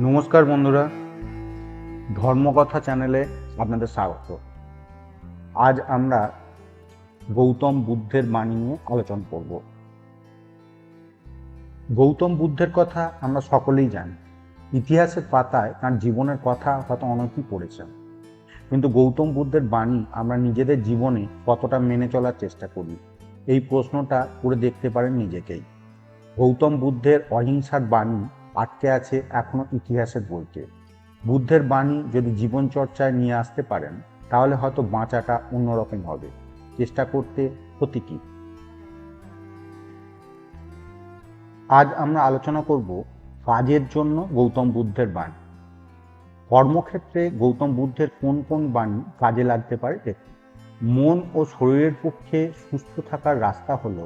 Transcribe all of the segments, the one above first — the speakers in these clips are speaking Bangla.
নমস্কার বন্ধুরা, ধর্মকথা চ্যানেলে আপনাদের স্বাগত। আজ আমরা গৌতম বুদ্ধের বাণী নিয়ে আলোচনা করব। গৌতম বুদ্ধের কথা আমরা সকলেই জানি। ইতিহাসের পাতায় তার জীবনের কথা হয়তো অনেকেই পড়েছেন, কিন্তু গৌতম বুদ্ধের বাণী আমরা নিজেদের জীবনে কতটা মেনে চলার চেষ্টা করি, এই প্রশ্নটা করে দেখতে পারেন নিজেকেই। গৌতম বুদ্ধের অহিংসার বাণী আটকে আছে এখনো ইতিহাসের বইতে। বুদ্ধের বাণী যদি জীবন চর্চায় নিয়ে আসতে পারেন, তাহলে হয়তো বাঁচাটা অন্যরকম হবে। চেষ্টা করতে ক্ষতি কি? আজ আমরা আলোচনা করব কাজের জন্য গৌতম বুদ্ধের বাণী। কর্মক্ষেত্রে গৌতম বুদ্ধের কোন কোন বাণী কাজে লাগতে পারে দেখুন। মন ও শরীরের পক্ষে সুস্থ থাকার রাস্তা হলো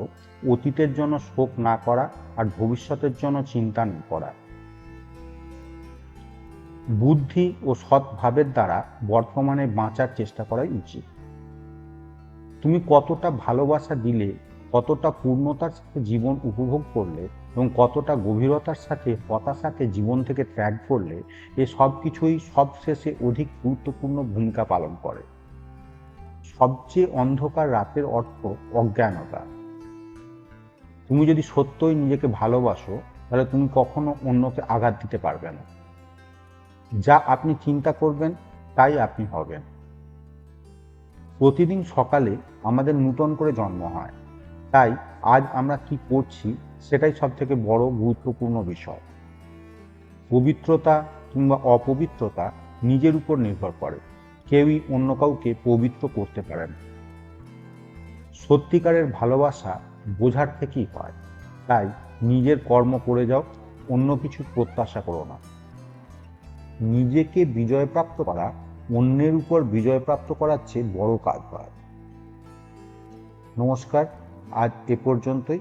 অতীতের জন্য শোক না করা আর ভবিষ্যতের জন্য চিন্তা না করা। বুদ্ধি ও সৎভাবের দ্বারা বর্তমানে বাঁচার চেষ্টা করাই উচিত। তুমি কতটা ভালোবাসা দিলে, কতটা পূর্ণতার সাথে জীবন উপভোগ করলে এবং কতটা গভীরতার সাথে হতাশাকে জীবন থেকে ত্যাগ করলে, এ সব কিছুই সবশেষে অধিক গুরুত্বপূর্ণ ভূমিকা পালন করে। সবচেয়ে অন্ধকার রাতের অর্থ অজ্ঞানতা। তুমি যদি সত্যই নিজেকে ভালোবাসো, তাহলে তুমি কখনো অন্যকে আঘাত দিতে পারবে না। যা আপনি চিন্তা করবেন তাই আপনি হবেন। প্রতিদিন সকালে আমাদের নূতন করে জন্ম হয়, তাই আজ আমরা কি করছি সেটাই সব থেকে বড় গুরুত্বপূর্ণ বিষয়। পবিত্রতা কিংবা অপবিত্রতা নিজের উপর নির্ভর করে, কেউই অন্য কাউকে পবিত্র করতে পারে না। সত্যিকারের ভালোবাসা বোঝার থেকেই হয়, তাই নিজের কর্ম করে যাও, অন্য কিছু প্রত্যাশা করো না। নিজেকে বিজয়প্রাপ্ত করা অন্যের উপর বিজয়প্রাপ্ত করার চেয়ে বড় কাজ হয়। নমস্কার, আজ এ পর্যন্তই।